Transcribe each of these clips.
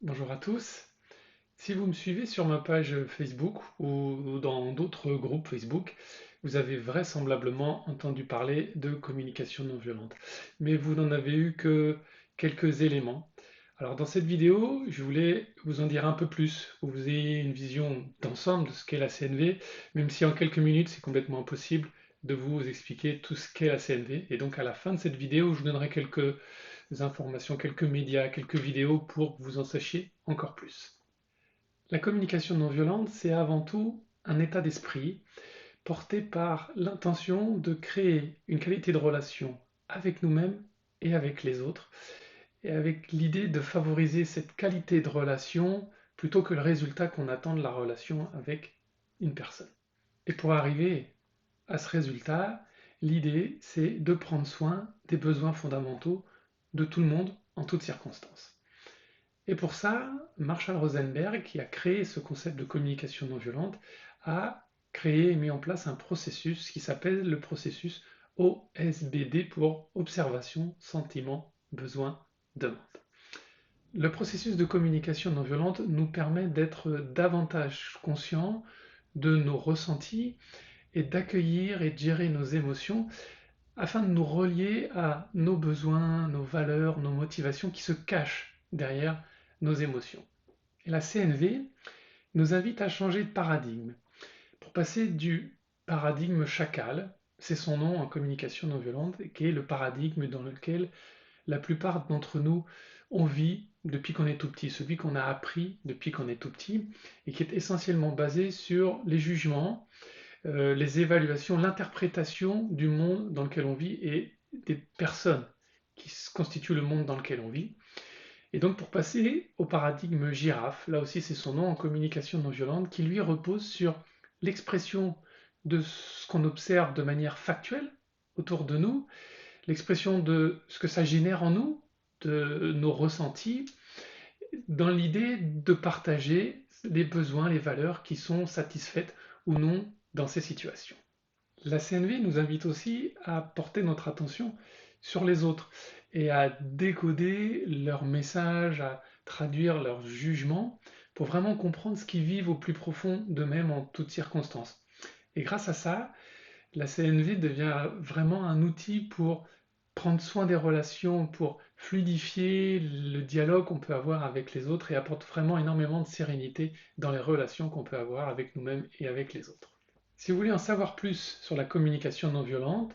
Bonjour à tous. Si vous me suivez sur ma page Facebook ou dans d'autres groupes Facebook, vous avez vraisemblablement entendu parler de communication non violente. Mais vous n'en avez eu que quelques éléments. Alors dans cette vidéo, je voulais vous en dire un peu plus, pour que vous ayez une vision d'ensemble de ce qu'est la CNV, même si en quelques minutes c'est complètement impossible de vous expliquer tout ce qu'est la CNV. Et donc à la fin de cette vidéo, je vous donnerai quelques informations, quelques médias, quelques vidéos pour que vous en sachiez encore plus. La communication non violente, c'est avant tout un état d'esprit porté par l'intention de créer une qualité de relation avec nous-mêmes et avec les autres, et avec l'idée de favoriser cette qualité de relation plutôt que le résultat qu'on attend de la relation avec une personne. Et pour arriver à ce résultat, l'idée, c'est de prendre soin des besoins fondamentaux de tout le monde en toutes circonstances. Et pour ça, Marshall Rosenberg, qui a créé ce concept de communication non violente, a créé et mis en place un processus qui s'appelle le processus OSBD pour observation, sentiment, besoin, demande. Le processus de communication non violente nous permet d'être davantage conscients de nos ressentis et d'accueillir et de gérer nos émotions afin de nous relier à nos besoins, nos valeurs, nos motivations qui se cachent derrière nos émotions. Et la CNV nous invite à changer de paradigme pour passer du paradigme chacal, c'est son nom en communication non violente, qui est le paradigme dans lequel la plupart d'entre nous on vit depuis qu'on est tout petit, celui qu'on a appris depuis qu'on est tout petit, et qui est essentiellement basé sur les jugements, les évaluations, l'interprétation du monde dans lequel on vit et des personnes qui constituent le monde dans lequel on vit. Et donc pour passer au paradigme girafe, là aussi c'est son nom en communication non violente, qui lui repose sur l'expression de ce qu'on observe de manière factuelle autour de nous, l'expression de ce que ça génère en nous, de nos ressentis, dans l'idée de partager les besoins, les valeurs qui sont satisfaites ou non dans ces situations. La CNV nous invite aussi à porter notre attention sur les autres et à décoder leurs messages, à traduire leurs jugements pour vraiment comprendre ce qu'ils vivent au plus profond d'eux-mêmes en toutes circonstances. Et grâce à ça, la CNV devient vraiment un outil pour prendre soin des relations, pour fluidifier le dialogue qu'on peut avoir avec les autres et apporte vraiment énormément de sérénité dans les relations qu'on peut avoir avec nous-mêmes et avec les autres. Si vous voulez en savoir plus sur la communication non violente,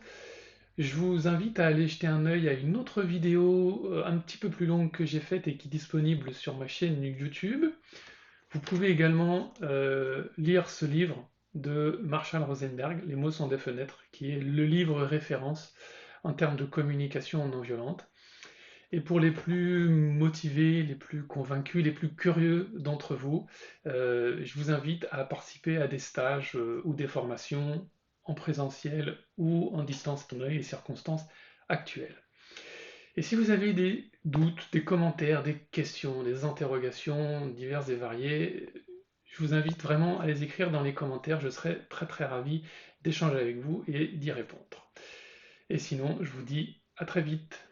je vous invite à aller jeter un œil à une autre vidéo un petit peu plus longue que j'ai faite et qui est disponible sur ma chaîne YouTube. Vous pouvez également lire ce livre de Marshall Rosenberg, Les mots sont des fenêtres, qui est le livre référence en termes de communication non violente. Et pour les plus motivés, les plus convaincus, les plus curieux d'entre vous, je vous invite à participer à des stages ou des formations en présentiel ou en distance, étant donné les circonstances actuelles. Et si vous avez des doutes, des commentaires, des questions, des interrogations diverses et variées, je vous invite vraiment à les écrire dans les commentaires. Je serai très très ravi d'échanger avec vous et d'y répondre. Et sinon, je vous dis à très vite.